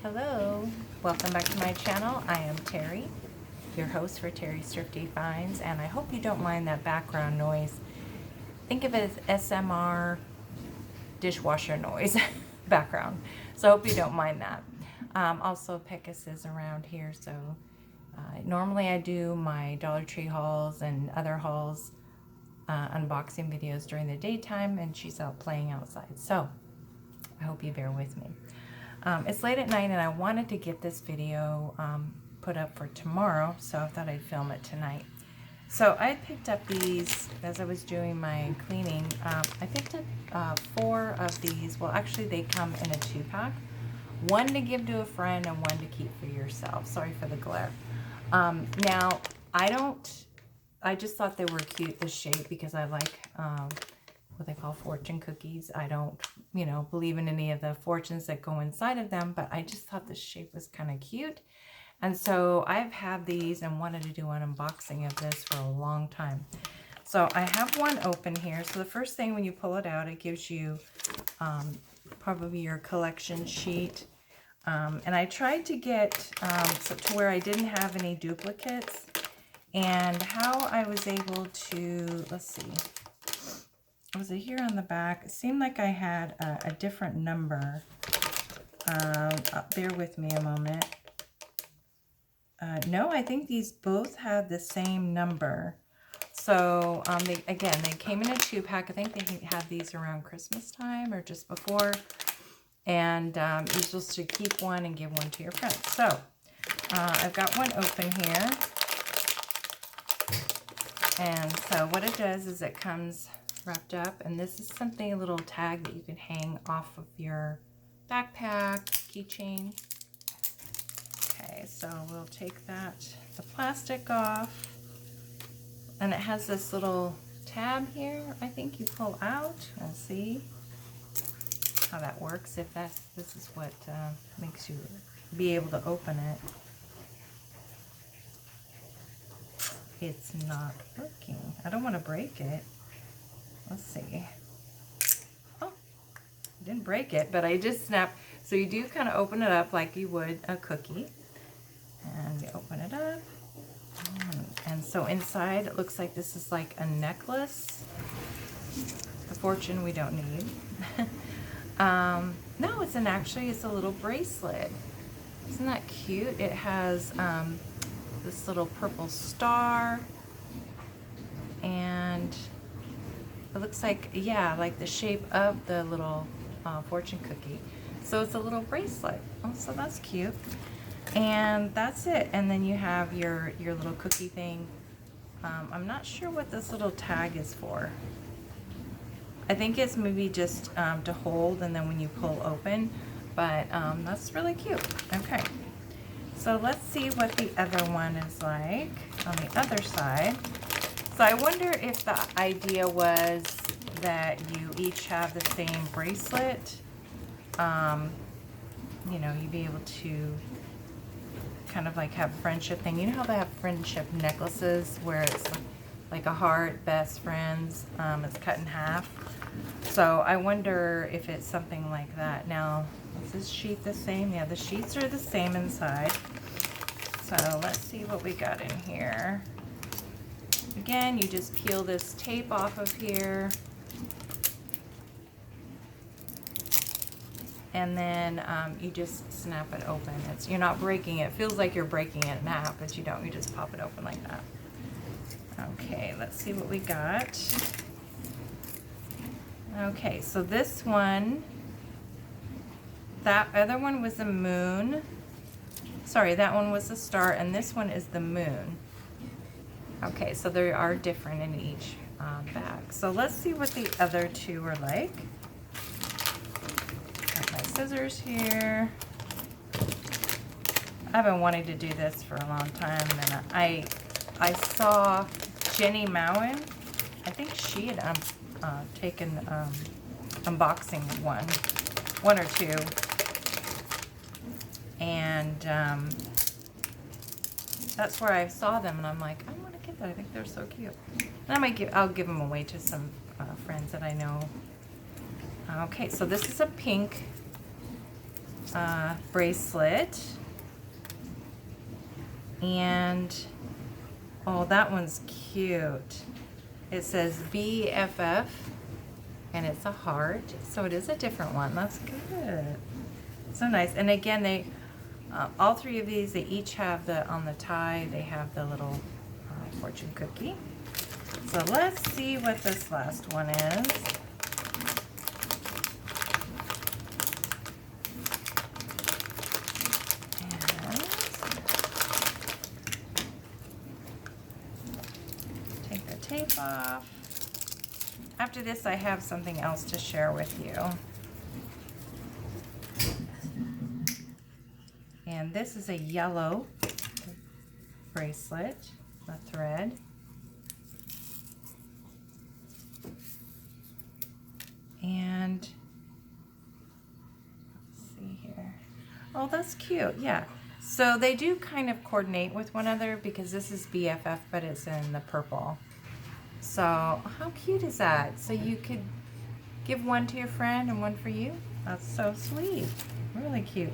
Hello, welcome back to my channel. I am Terry, your host for Terry's Thrifty Finds, and I hope you don't mind that background noise. Think of it as SMR dishwasher noise background, so I hope you don't mind that. Also, Pecos is around here, so normally I do my Dollar Tree hauls and other hauls, unboxing videos during the daytime, and she's out playing outside, so I hope you bear with me. It's late at night and I wanted to get this video put up for tomorrow, so I thought I'd film it tonight. So I picked up these as I was doing my cleaning. I picked up 4 of these. Well, actually they come in a 2-pack. One to give to a friend and one to keep for yourself. Sorry for the glare. Now, I just thought they were cute, the shape, because I like what they call fortune cookies. I don't, believe in any of the fortunes that go inside of them, but I just thought the shape was kind of cute. And so I've had these and wanted to do an unboxing of this for a long time. So I have one open here. So the first thing when you pull it out, it gives you probably your collection sheet. And I tried to get so to where I didn't have any duplicates. And how I was able to, let's see, was it here on the back? It seemed like I had a different number. Bear with me a moment. No, I think these both had the same number. So, they came in a 2-pack. I think they had these around Christmas time or just before. And you're supposed to keep one and give one to your friends. So, I've got one open here. And so what it does is it comes wrapped up, and this is something, a little tag that you can hang off of your backpack, keychain. Okay, so we'll take the plastic off, and it has this little tab here, I think you pull out. We'll see how that works, if this is what makes you be able to open it. It's not working. I don't want to break it. Let's see. Oh, I didn't break it, but I just snapped. So you do kind of open it up like you would a cookie. And you open it up. And so inside it looks like this is like a necklace. The fortune we don't need. No, it's a little bracelet. Isn't that cute? It has this little purple star, and it looks like, yeah, like the shape of the little fortune cookie. So it's a little bracelet. Oh, so that's cute. And that's it. And then you have your little cookie thing. I'm not sure what this little tag is for. I think it's maybe just to hold, and then when you pull open, but that's really cute. Okay. So let's see what the other one is like on the other side. So I wonder if the idea was that you each have the same bracelet. You'd be able to kind of like have a friendship thing. You know how they have friendship necklaces where it's like a heart, best friends, it's cut in half. So I wonder if it's something like that. Now, is this sheet the same? Yeah, the sheets are the same inside. So let's see what we got in here. Again, you just peel this tape off of here. And then you just snap it open. You're not breaking it. It feels like you're breaking it in half, but you don't. You just pop it open like that. Okay, let's see what we got. Okay, so this one, that other one was a moon. Sorry, that one was the star, and this one is the moon. Okay, so they are different in each bag. So let's see what the other two are like. Got my scissors here. I've been wanting to do this for a long time, and I saw Jenny Mowen. I think she had taken unboxing one or two, and that's where I saw them, and I'm like, I want to get that. I think they're so cute. And I'll give them away to some friends that I know. Okay, so this is a pink bracelet. And, oh, that one's cute. It says BFF, and it's a heart, so it is a different one. That's good. So nice. And again, they, all three of these, they each have the, on the tie, they have the little fortune cookie. So let's see what this last one is. And take the tape off. After this, I have something else to share with you. And this is a yellow bracelet, a thread. And let's see here. Oh, that's cute. Yeah. So they do kind of coordinate with one another because this is BFF, but it's in the purple. So how cute is that? So you could give one to your friend and one for you. That's so sweet. Really cute.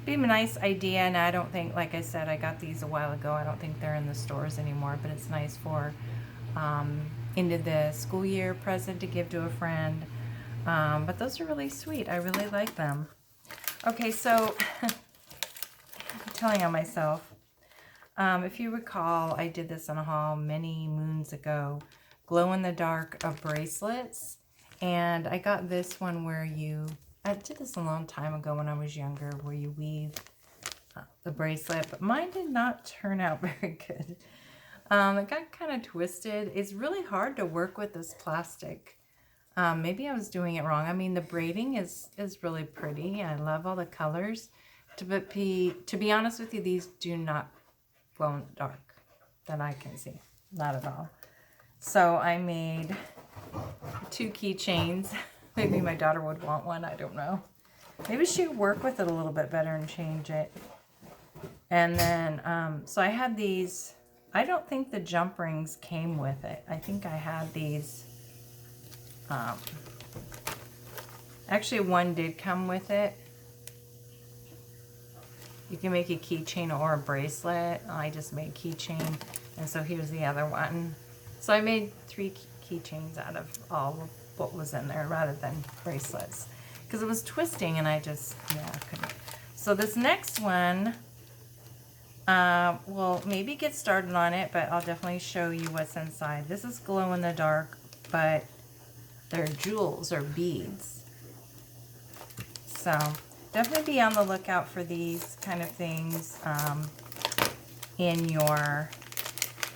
Be a nice idea, and I don't think, like I said, I got these a while ago. I don't think they're in the stores anymore, but it's nice for into the school year present to give to a friend. But those are really sweet. I really like them. Okay, so I'm telling on myself. If you recall, I did this on a haul many moons ago. Glow-in-the-dark of bracelets. And I got this one where you, I did this a long time ago when I was younger, where you weave the bracelet, but mine did not turn out very good. It got kind of twisted. It's really hard to work with this plastic. Maybe I was doing it wrong. I mean, the braiding is really pretty. I love all the colors. To be honest with you, these do not glow in the dark that I can see. Not at all. So I made 2 keychains. Maybe my daughter would want one. I don't know. Maybe she would work with it a little bit better and change it. And then, so I had these. I don't think the jump rings came with it. I think I had these. Actually, one did come with it. You can make a keychain or a bracelet. I just made keychain, and so here's the other one. So I made 3 keychains out of all of what was in there rather than bracelets, because it was twisting and I just, yeah, couldn't. So this next one, we'll maybe get started on it, but I'll definitely show you what's inside. This is glow in the dark, but they're jewels or beads. So definitely be on the lookout for these kind of things in your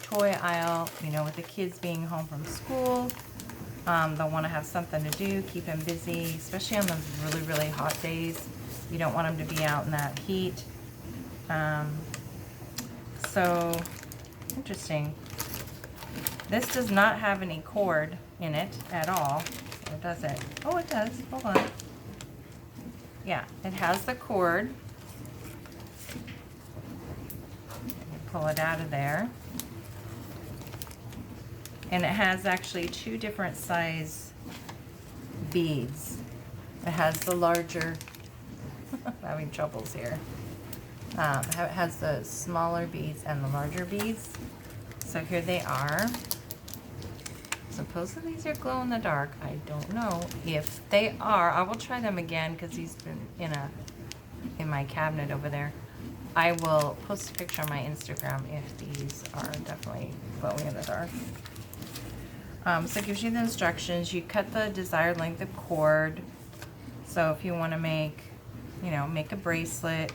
toy aisle, you know, with the kids being home from school. They'll want to have something to do, keep them busy, especially on those really, really hot days. You don't want them to be out in that heat. So, interesting. This does not have any cord in it at all. Or does it? Oh, it does. Hold on. Yeah, it has the cord. Pull it out of there. And it has actually 2 different size beads. It has the larger, I'm having troubles here. It has the smaller beads and the larger beads. So here they are. Supposedly these are glow in the dark. I don't know if they are. I will try them again because these been in my cabinet over there. I will post a picture on my Instagram if these are definitely glowing in the dark. So it gives you the instructions. You cut the desired length of cord. So if you want to make, you know, make a bracelet,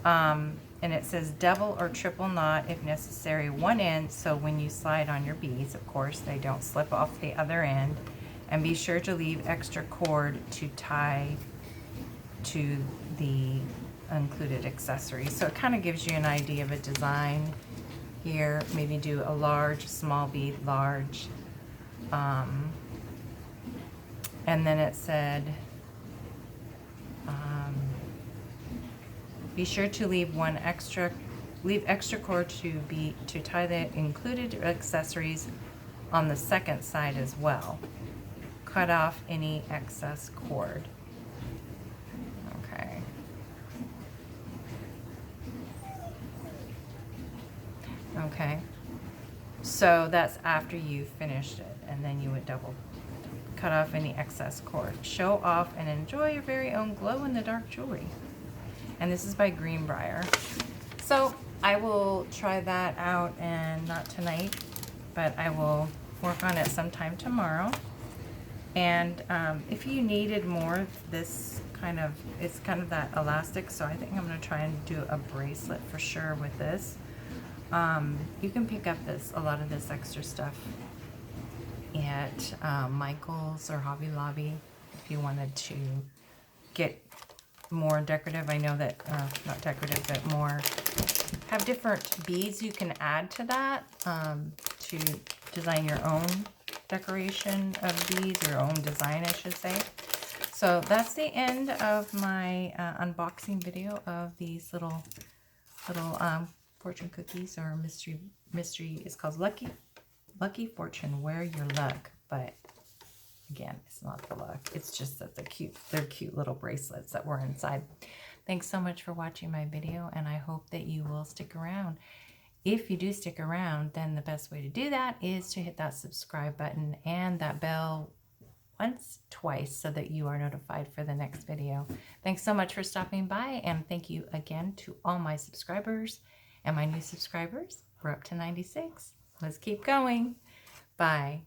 and it says double or triple knot if necessary, one end, so when you slide on your beads, of course, they don't slip off the other end. And be sure to leave extra cord to tie to the included accessories. So it kind of gives you an idea of a design here. Maybe do a large, small bead, large. And then it said, be sure to leave extra cord to tie the included accessories on the second side as well. Cut off any excess cord. Okay. Okay, so that's after you finished it, and then you would double cut off any excess cord. Show off and enjoy your very own glow-in-the-dark jewelry. And this is by Greenbrier. So I will try that out, and not tonight, but I will work on it sometime tomorrow. And if you needed more of this kind of, it's kind of that elastic, so I think I'm going to try and do a bracelet for sure with this. You can pick up a lot of this extra stuff at Michael's or Hobby Lobby if you wanted to get more decorative. I know that, not decorative, but more, have different beads you can add to that to design your own decoration of beads, or your own design, I should say. So that's the end of my unboxing video of these little fortune cookies, or mystery. It's called Lucky Fortune. Wear your luck, but again, it's not the luck. It's just that they're cute little bracelets that were inside. Thanks so much for watching my video, and I hope that you will stick around. If you do stick around, then the best way to do that is to hit that subscribe button and that bell twice, so that you are notified for the next video. Thanks so much for stopping by, and thank you again to all my subscribers and my new subscribers. We're up to 96. Let's keep going. Bye.